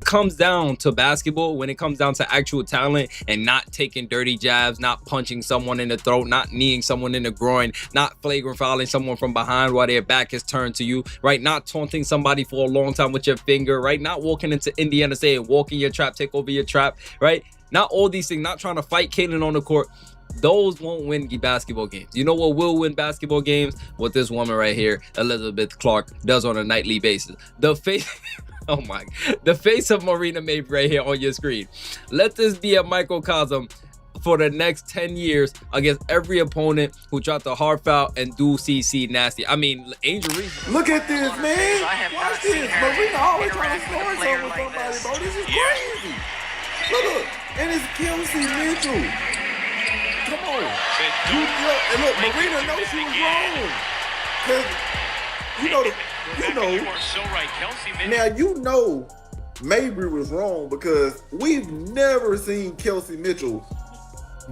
comes down to basketball, when it comes down to actual talent and not taking dirty jabs, not punching someone in the throat, not kneeing someone in the groin, not flagrant fouling someone from behind while their back is turned to you, right? Not taunting somebody for a long time with your finger, right? Not walking into Indiana saying, walk in your trap, take over your trap, right? Not all these things, not trying to fight Caitlyn on the court. Those won't win basketball games. You know what will win basketball games? What this woman right here, Elizabeth Clark, does on a nightly basis. The face... Oh my, the face of Marina Mabrey right here on your screen. Let this be a microcosm for the next 10 years against every opponent who tried to hard foul and do CC nasty. I mean, Angel Reese. Look at this, man. Watch this. Marina always trying to score something with somebody, bro. This is crazy. Look. And it's Kelsey Mitchell. Come on. And look, Marina knows she was wrong. Because, you know Mabrey was wrong because we've never seen Kelsey Mitchell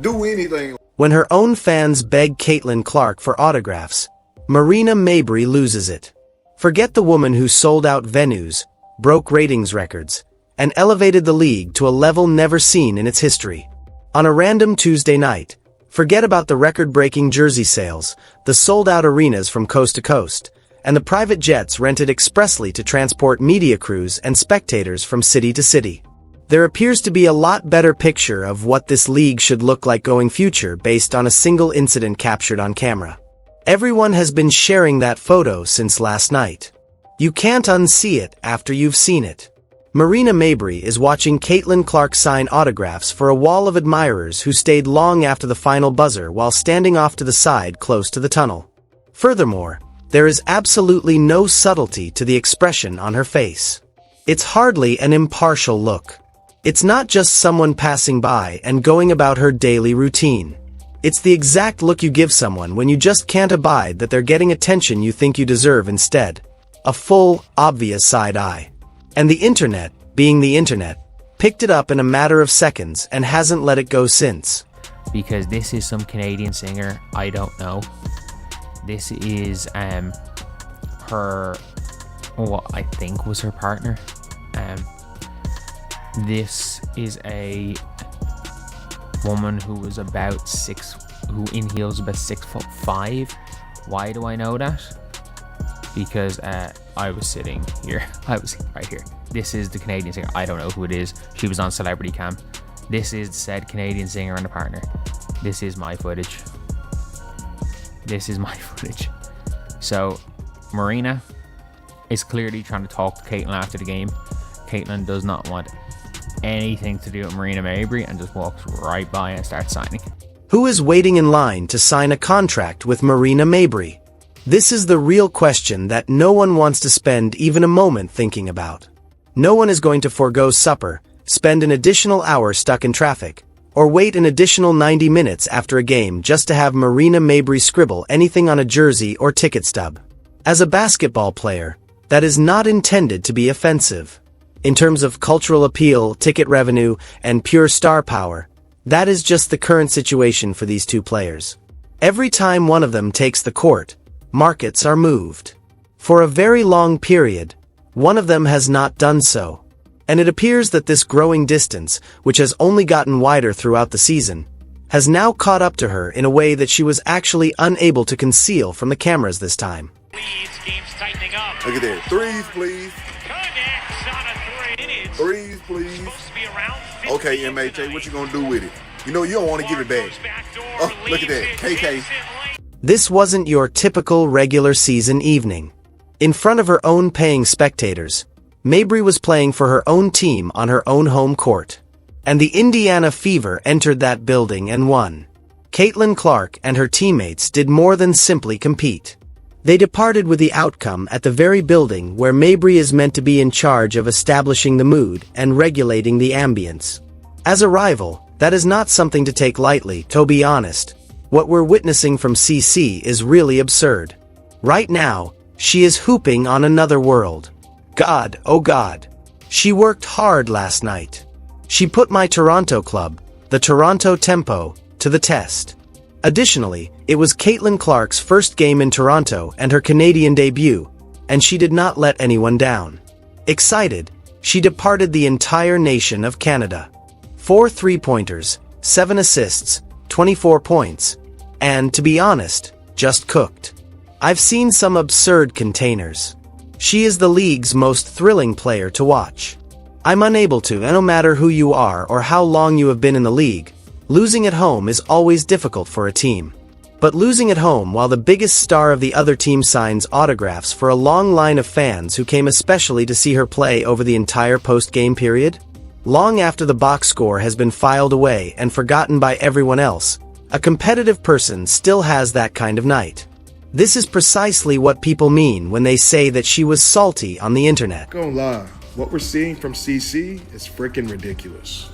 do anything. When her own fans beg Caitlyn Clark for autographs, Marina Mabrey loses it. Forget the woman who sold out venues, broke ratings records, and elevated the league to a level never seen in its history. On a random Tuesday night, forget about the record-breaking jersey sales, the sold-out arenas from coast to coast, and the private jets rented expressly to transport media crews and spectators from city to city. There appears to be a lot better picture of what this league should look like going future based on a single incident captured on camera. Everyone has been sharing that photo since last night. You can't unsee it after you've seen it. Marina Mabrey is watching Caitlyn Clark sign autographs for a wall of admirers who stayed long after the final buzzer while standing off to the side close to the tunnel. Furthermore, there is absolutely no subtlety to the expression on her face. It's hardly an impartial look. It's not just someone passing by and going about her daily routine. It's the exact look you give someone when you just can't abide that they're getting attention you think you deserve instead. A full, obvious side eye. And the internet, being the internet, picked it up in a matter of seconds and hasn't let it go since. Because this is some Canadian singer I don't know. This is her, what I think was her partner. This is a woman who was about who in heels about 6'5". Why do I know that? Because I was sitting here. I was right here. This is the Canadian singer. I don't know who it is. She was on Celebrity Cam. This is said Canadian singer and a partner. This is my footage. This is my footage. So, Marina is clearly trying to talk to Caitlyn after the game. Caitlyn does not want anything to do with Marina Mabrey and just walks right by and starts signing. Who is waiting in line to sign a contract with Marina Mabrey? This is the real question that no one wants to spend even a moment thinking about. No one is going to forego supper, spend an additional hour stuck in traffic, or wait an additional 90 minutes after a game just to have Marina Mabrey scribble anything on a jersey or ticket stub. As a basketball player, that is not intended to be offensive. In terms of cultural appeal, ticket revenue, and pure star power, that is just the current situation for these two players. Every time one of them takes the court, markets are moved. For a very long period, one of them has not done so. And it appears that this growing distance, which has only gotten wider throughout the season, has now caught up to her in a way that she was actually unable to conceal from the cameras this time. Look at that. Threes, please. Threes, please. Okay, MHA, what you gonna do with it? You know you don't want to give it back. Oh, look at that. KK. This wasn't your typical regular season evening. In front of her own paying spectators, Mabrey was playing for her own team on her own home court. And the Indiana Fever entered that building and won. Caitlyn Clark and her teammates did more than simply compete. They departed with the outcome at the very building where Mabrey is meant to be in charge of establishing the mood and regulating the ambience. As a rival, that is not something to take lightly, to be honest. What we're witnessing from CC is really absurd. Right now, she is hooping on another world. God, oh God. She worked hard last night. She put my Toronto club, the Toronto Tempo, to the test. Additionally, it was Caitlyn Clark's first game in Toronto and her Canadian debut, and she did not let anyone down. Excited, she departed the entire nation of Canada. 4 3-pointers, 7 assists, 24 points, and, to be honest, just cooked. I've seen some absurd containers. She is the league's most thrilling player to watch. I'm unable to, and no matter who you are or how long you have been in the league, losing at home is always difficult for a team. But losing at home while the biggest star of the other team signs autographs for a long line of fans who came especially to see her play over the entire post-game period? Long after the box score has been filed away and forgotten by everyone else, a competitive person still has that kind of night. This is precisely what people mean when they say that she was salty on the internet. Gonna lie, what we're seeing from CC is freaking ridiculous.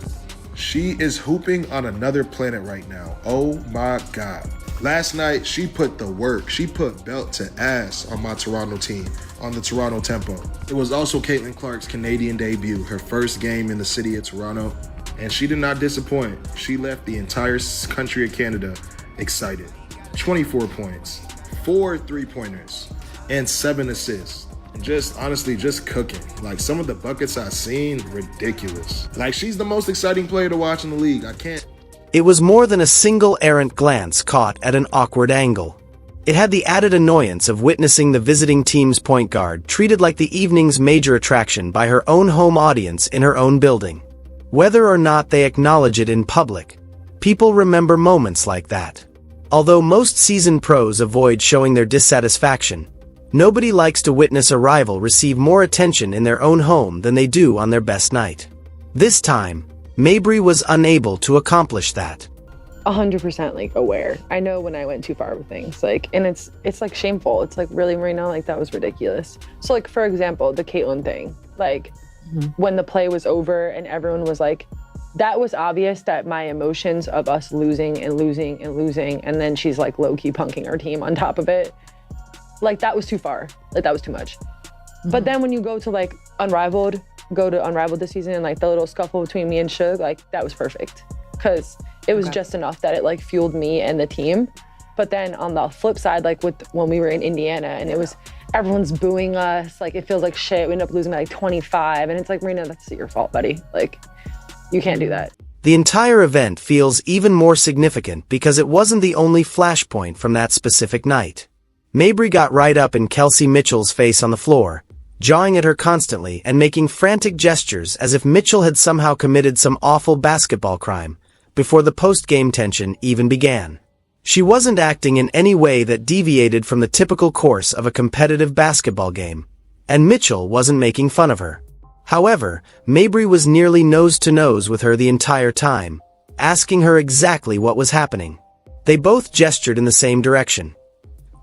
She is hooping on another planet right now. Oh my God. Last night, she put the work. She put belt to ass on my Toronto team, on the Toronto Tempo. It was also Caitlin Clark's Canadian debut, her first game in the city of Toronto, and she did not disappoint. She left the entire country of Canada excited. 24 points, 4 3-pointers, and 7 assists. Just honestly, just cooking. Like, some of the buckets I've seen, ridiculous. Like, she's the most exciting player to watch in the league. I can't. It was more than a single errant glance caught at an awkward angle. It had the added annoyance of witnessing the visiting team's point guard treated like the evening's major attraction by her own home audience in her own building. Whether or not they acknowledge it in public, people remember moments like that. Although most seasoned pros avoid showing their dissatisfaction, nobody likes to witness a rival receive more attention in their own home than they do on their best night. This time, Mabrey was unable to accomplish that. 100% like aware. I know when I went too far with things, like, and it's like shameful. It's like, really, Marina, like, that was ridiculous. So like, for example, the Caitlin thing, like when the play was over and everyone was like, that was obvious that my emotions of us losing and losing and losing, and then she's like low-key punking our team on top of it. Like, that was too far. Like, that was too much. But then when you go to like Unrivaled this season, and like the little scuffle between me and Suge, like, that was perfect. Because it was just enough that it like fueled me and the team. But then on the flip side, like when we were in Indiana and it was, everyone's booing us, like it feels like shit. We end up losing by like 25. And it's like, Marina, that's your fault, buddy. Like, you can't do that. The entire event feels even more significant because it wasn't the only flashpoint from that specific night. Mabrey got right up in Kelsey Mitchell's face on the floor, jawing at her constantly and making frantic gestures as if Mitchell had somehow committed some awful basketball crime before the post-game tension even began. She wasn't acting in any way that deviated from the typical course of a competitive basketball game, and Mitchell wasn't making fun of her. However, Mabrey was nearly nose-to-nose with her the entire time, asking her exactly what was happening. They both gestured in the same direction.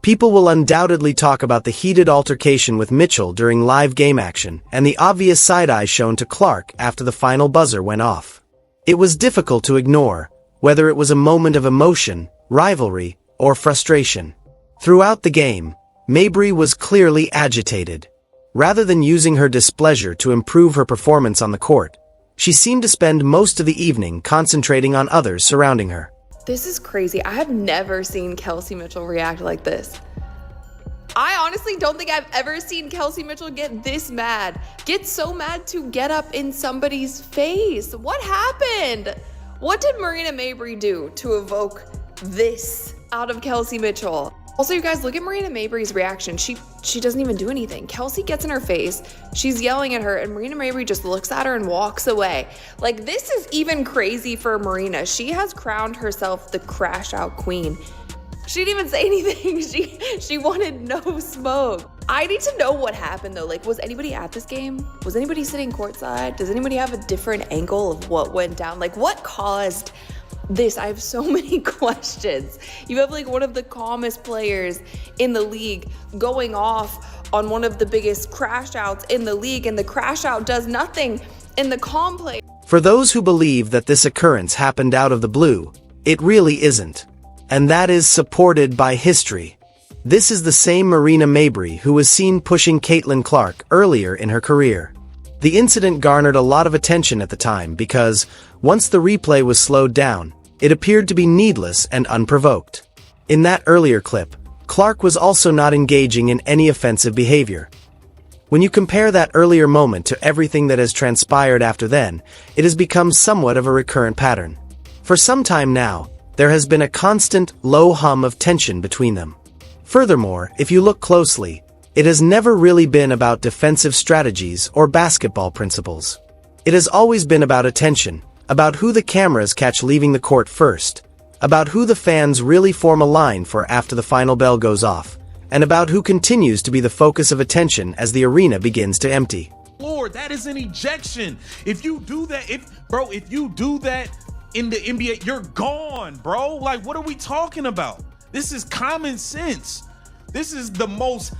People will undoubtedly talk about the heated altercation with Mitchell during live game action and the obvious side-eye shown to Clark after the final buzzer went off. It was difficult to ignore, whether it was a moment of emotion, rivalry, or frustration. Throughout the game, Mabrey was clearly agitated. Rather than using her displeasure to improve her performance on the court, she seemed to spend most of the evening concentrating on others surrounding her. This is crazy. I have never seen Kelsey Mitchell react like this. I honestly don't think I've ever seen Kelsey Mitchell get this mad. Get so mad to get up in somebody's face. What happened? What did Marina Mabrey do to evoke this out of Kelsey Mitchell? Also, you guys, look at Marina Mabrey's reaction. She doesn't even do anything. Kelsey gets in her face, she's yelling at her, and Marina Mabrey just looks at her and walks away. Like, this is even crazy for Marina. She has crowned herself the crash out queen. She didn't even say anything. She wanted no smoke. I need to know what happened though. Like, was anybody at this game? Was anybody sitting courtside? Does anybody have a different angle of what went down? Like, what caused this? I have so many questions. You have like one of the calmest players in the league going off on one of the biggest crash outs in the league, and the crash out does nothing in the calm play. For those who believe that this occurrence happened out of the blue, it really isn't. And that is supported by history. This is the same Marina Mabrey who was seen pushing Caitlin Clark earlier in her career. The incident garnered a lot of attention at the time because, once the replay was slowed down, it appeared to be needless and unprovoked. In that earlier clip, Clark was also not engaging in any offensive behavior. When you compare that earlier moment to everything that has transpired after then, it has become somewhat of a recurrent pattern. For some time now, there has been a constant, low hum of tension between them. Furthermore, if you look closely, it has never really been about defensive strategies or basketball principles. It has always been about attention, about who the cameras catch leaving the court first, about who the fans really form a line for after the final bell goes off, and about who continues to be the focus of attention as the arena begins to empty. Lord, that is an ejection. If you do that, if you do that in the NBA, you're gone, bro. Like, what are we talking about? This is common sense. This is the most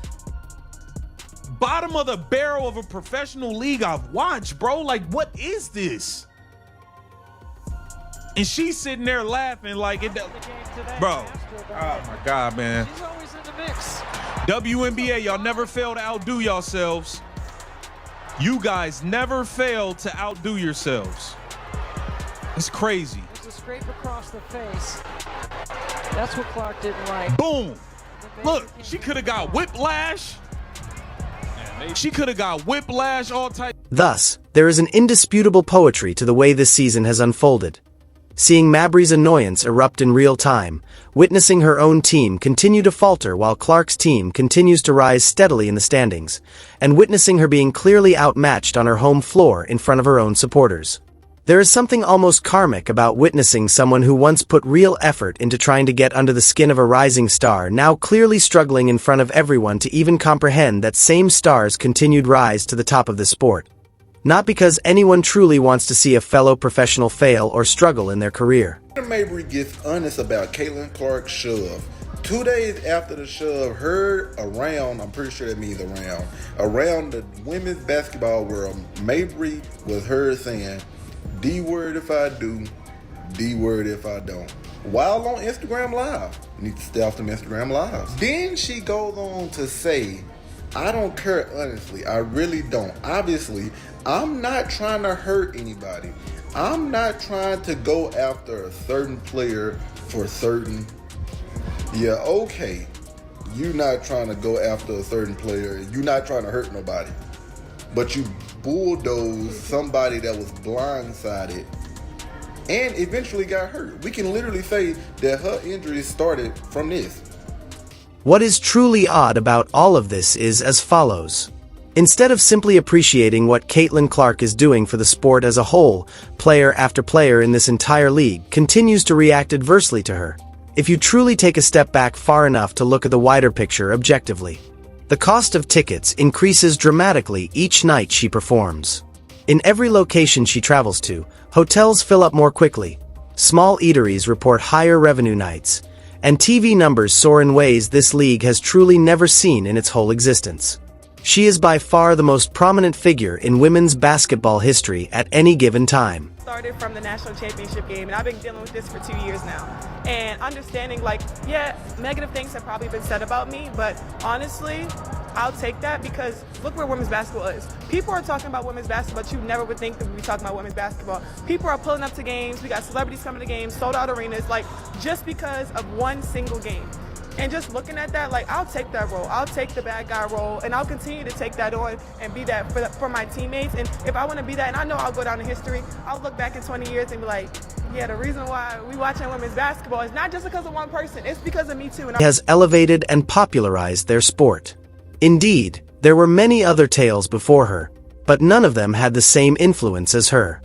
bottom of the barrel of a professional league I've watched, bro. Like, what is this? And she's sitting there laughing like it, bro. Oh my God, man. She's always in the mix. WNBA, y'all never fail to outdo yourselves. You guys never fail to outdo yourselves. It's crazy. There's a scrape across the face. That's what Clark didn't like. Boom. Look, she could have got whiplash. She could have got whiplash, all type. Thus, there is an indisputable poetry to the way this season has unfolded. Seeing Mabrey's annoyance erupt in real time, witnessing her own team continue to falter while Clark's team continues to rise steadily in the standings, and witnessing her being clearly outmatched on her home floor in front of her own supporters. There is something almost karmic about witnessing someone who once put real effort into trying to get under the skin of a rising star now clearly struggling in front of everyone to even comprehend that same star's continued rise to the top of this sport. Not because anyone truly wants to see a fellow professional fail or struggle in their career. Marina Mabrey gets honest about Caitlin Clark's shove. 2 days after the shove, heard around, I'm pretty sure that means around the women's basketball world, Mabrey was heard saying, D word if I do, D word if I don't. While on Instagram Live. You need to stay off them Instagram Lives. Then she goes on to say, I don't care, honestly. I really don't. Obviously, I'm not trying to hurt anybody. I'm not trying to go after a certain player for certain. Yeah, okay. You're not trying to go after a certain player. You're not trying to hurt nobody. But you bulldozed somebody that was blindsided and eventually got hurt. We can literally say that her injuries started from this. What is truly odd about all of this is as follows. Instead of simply appreciating what Caitlin Clark is doing for the sport as a whole, player after player in this entire league continues to react adversely to her. If you truly take a step back far enough to look at the wider picture objectively, the cost of tickets increases dramatically each night she performs. In every location she travels to, hotels fill up more quickly, small eateries report higher revenue nights, and TV numbers soar in ways this league has truly never seen in its whole existence. She is by far the most prominent figure in women's basketball history at any given time. Started from the national championship game, and I've been dealing with this for 2 years now. And understanding, like, yeah, negative things have probably been said about me, but honestly, I'll take that because look where women's basketball is. People are talking about women's basketball, but you never would think that we'd be talking about women's basketball. People are pulling up to games. We got celebrities coming to games, sold out arenas, like, just because of one single game. And just looking at that, like, I'll take that role. I'll take the bad guy role, and I'll continue to take that on and be that for my teammates. And if I want to be that, and I know I'll go down in history, I'll look back in 20 years and be like, yeah, the reason why we watching women's basketball is not just because of one person. It's because of me too. And has elevated and popularized their sport. Indeed, there were many other tales before her, but none of them had the same influence as her.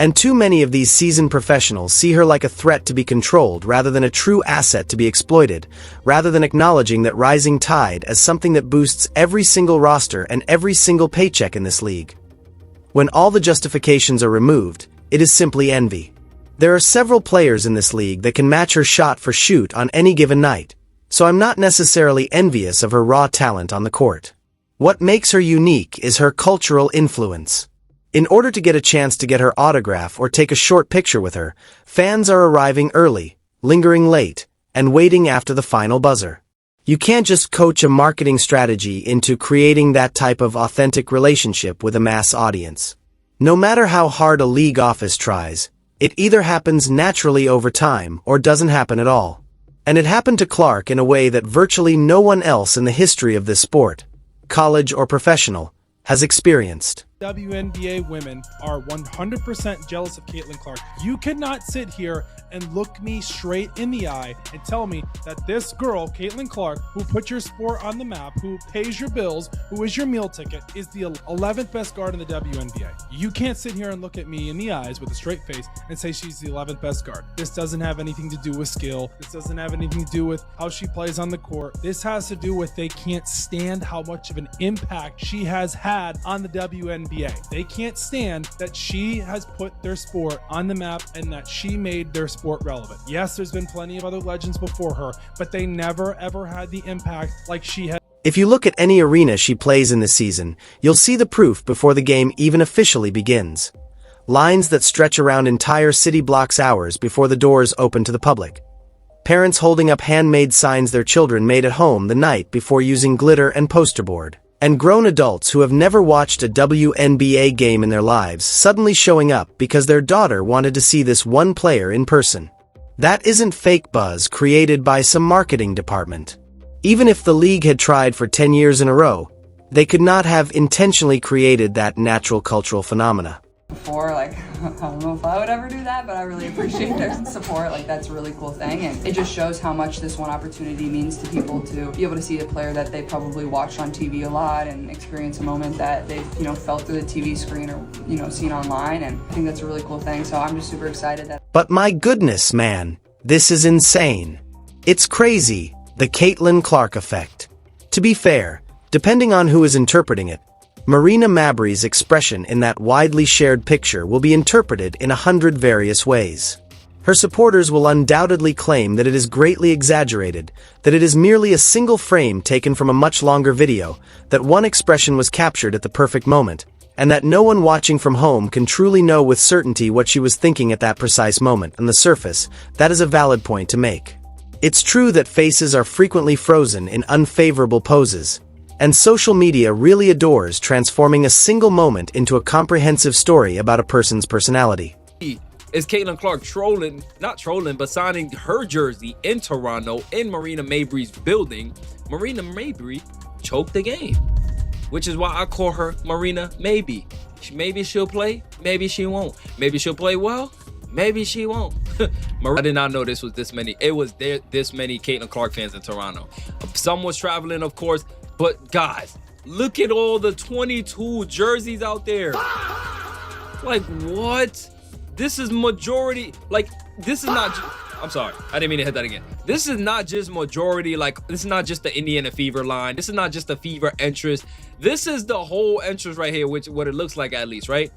And too many of these seasoned professionals see her like a threat to be controlled rather than a true asset to be exploited, rather than acknowledging that rising tide as something that boosts every single roster and every single paycheck in this league. When all the justifications are removed, it is simply envy. There are several players in this league that can match her shot for shoot on any given night, so I'm not necessarily envious of her raw talent on the court. What makes her unique is her cultural influence. In order to get a chance to get her autograph or take a short picture with her, fans are arriving early, lingering late, and waiting after the final buzzer. You can't just coach a marketing strategy into creating that type of authentic relationship with a mass audience. No matter how hard a league office tries, it either happens naturally over time or doesn't happen at all. And it happened to Clark in a way that virtually no one else in the history of this sport, college or professional, has experienced. WNBA women are 100% jealous of Caitlin Clark. You cannot sit here and look me straight in the eye and tell me that this girl, Caitlin Clark, who put your sport on the map, who pays your bills, who is your meal ticket, is the 11th best guard in the WNBA. You can't sit here and look at me in the eyes with a straight face and say she's the 11th best guard. This doesn't have anything to do with skill. This doesn't have anything to do with how she plays on the court. This has to do with they can't stand how much of an impact she has had on the WNBA. They can't stand that she has put their sport on the map and that she made their sport relevant. Yes, there's been plenty of other legends before her, but they never ever had the impact like she had. If you look at any arena she plays in this season, you'll see the proof before the game even officially begins. Lines that stretch around entire city blocks hours before the doors open to the public. Parents holding up handmade signs their children made at home the night before using glitter and poster board. And grown adults who have never watched a WNBA game in their lives suddenly showing up because their daughter wanted to see this one player in person. That isn't fake buzz created by some marketing department. Even if the league had tried for 10 years in a row, they could not have intentionally created that natural cultural phenomena. Before, like, I don't know if I would ever do that, but I really appreciate their support. Like, that's a really cool thing, and it just shows how much this one opportunity means to people to be able to see a player that they probably watched on TV a lot and experience a moment that they've, felt through the TV screen or, seen online, and I think that's a really cool thing, so I'm just super excited that. But my goodness, man, this is insane. It's crazy, the Caitlin Clark effect. To be fair, depending on who is interpreting it, Marina Mabrey's expression in that widely shared picture will be interpreted in 100 various ways. Her supporters will undoubtedly claim that it is greatly exaggerated, that it is merely a single frame taken from a much longer video, that one expression was captured at the perfect moment, and that no one watching from home can truly know with certainty what she was thinking at that precise moment. On the surface, that is a valid point to make. It's true that faces are frequently frozen in unfavorable poses, and social media really adores transforming a single moment into a comprehensive story about a person's personality. Is Caitlin Clark but signing her jersey in Toronto in Marina Mabrey's building? Marina Mabrey choked the game, which is why I call her Marina Maybe. Maybe she'll play, maybe she won't. Maybe she'll play well, maybe she won't. I did not know this was this many. It was this many Caitlin Clark fans in Toronto. Some was traveling, of course. But guys, look at all the 22 jerseys out there. Like, what? This is majority. Like, this is not. I'm sorry, I didn't mean to hit that again. This is not just majority. Like, this is not just the Indiana Fever line. This is not just the Fever entrance. This is the whole entrance right here, which what it looks like at least, right?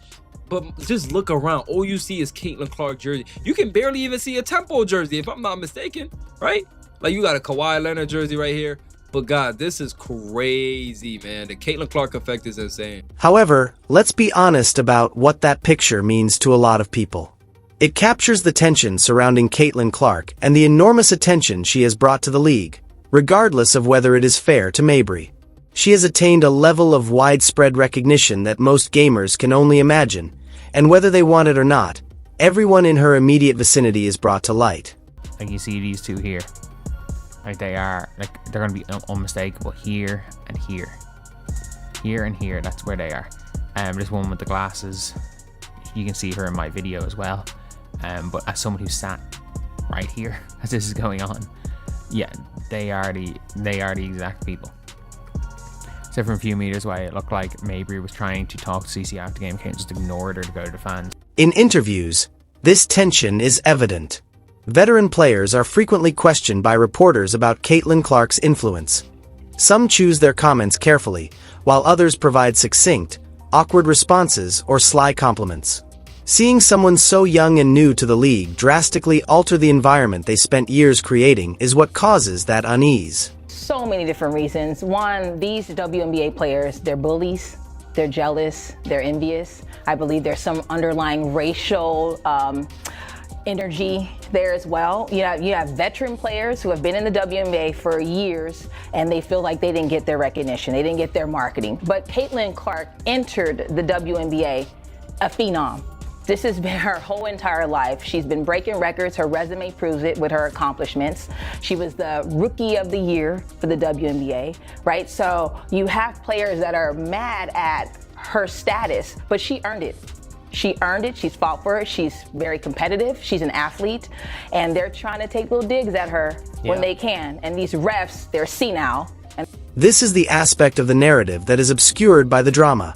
But just look around. All you see is Caitlin Clark jersey. You can barely even see a Tempo jersey, if I'm not mistaken, right? Like, you got a Kawhi Leonard jersey right here. But God, this is crazy, man. The Caitlin Clark effect is insane. However, let's be honest about what that picture means to a lot of people. It captures the tension surrounding Caitlin Clark and the enormous attention she has brought to the league, regardless of whether it is fair to Mabrey. She has attained a level of widespread recognition that most gamers can only imagine, and whether they want it or not, everyone in her immediate vicinity is brought to light. Like, you see these two here. Like, they're going to be unmistakable here and here. Here and here, that's where they are. This one with the glasses, you can see her in my video as well. But as someone who sat right here as this is going on, yeah, they are the exact people. Except from a few meters away, it looked like Mabrey was trying to talk to CC after the game, Kate just ignored her to go to the fans. In interviews, this tension is evident. Veteran players are frequently questioned by reporters about Caitlin Clark's influence. Some choose their comments carefully, while others provide succinct, awkward responses or sly compliments. Seeing someone so young and new to the league drastically alter the environment they spent years creating is what causes that unease. So many different reasons. One, these WNBA players, they're bullies, they're jealous, they're envious. I believe there's some underlying racial energy there as well. You have veteran players who have been in the WNBA for years and they feel like they didn't get their recognition, they didn't get their marketing. But Caitlin Clark entered the WNBA a phenom. This has been her whole entire life. She's been breaking records. Her resume proves it with her accomplishments. She was the Rookie of the Year for the WNBA, right? So you have players that are mad at her status, but she earned it. She earned it. She's fought for it. She's very competitive. She's an athlete. And they're trying to take little digs at her when they can. And these refs, they're senile. This is the aspect of the narrative that is obscured by the drama.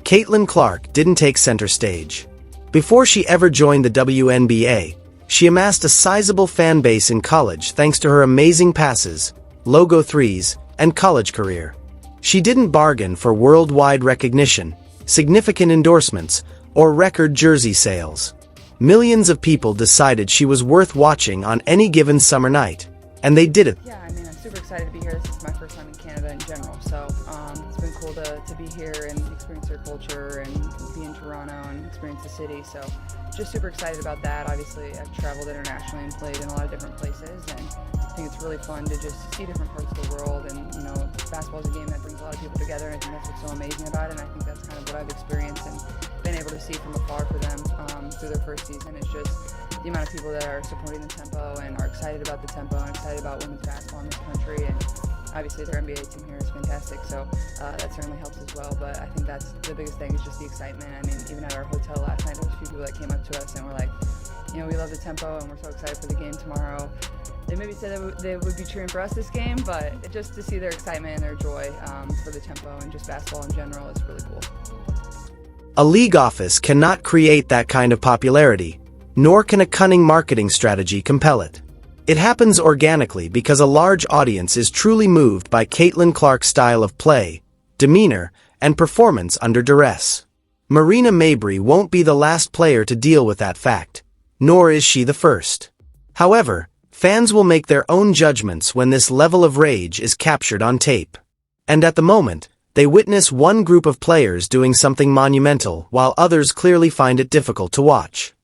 Caitlin Clark didn't take center stage. Before she ever joined the WNBA, she amassed a sizable fan base in college thanks to her amazing passes, logo threes, and college career. She didn't bargain for worldwide recognition, significant endorsements, or record jersey sales. Millions of people decided she was worth watching on any given summer night, and they did it. Yeah, I mean, I'm super excited to be here. This is my first time in Canada in general, so it's been cool to be here and experience their culture and be in Toronto and experience the city. So just super excited about that. Obviously, I've traveled internationally and played in a lot of different places, and I think it's really fun to just see different parts of the world. And you know, basketball is a game that brings a lot of people together, and I think that's what's so amazing about it. And I think that's kind of what I've experienced and been able to see from afar for them through their first season. It's just the amount of people that are supporting the tempo and are excited about the tempo and excited about women's basketball in this country. And obviously their NBA team here is fantastic, so that certainly helps as well. But I think that's the biggest thing is just the excitement. I mean, even at our hotel last night, there was a few people that came up to us and were like, you know, we love the tempo and we're so excited for the game tomorrow. They maybe said they would be cheering for us this game, but just to see their excitement and their joy for the tempo and just basketball in general is really cool. A league office cannot create that kind of popularity, nor can a cunning marketing strategy compel it. It happens organically because a large audience is truly moved by Caitlin Clark's style of play, demeanor, and performance under duress. Marina Mabrey won't be the last player to deal with that fact, nor is she the first. However, fans will make their own judgments when this level of rage is captured on tape. And at the moment, they witness one group of players doing something monumental while others clearly find it difficult to watch.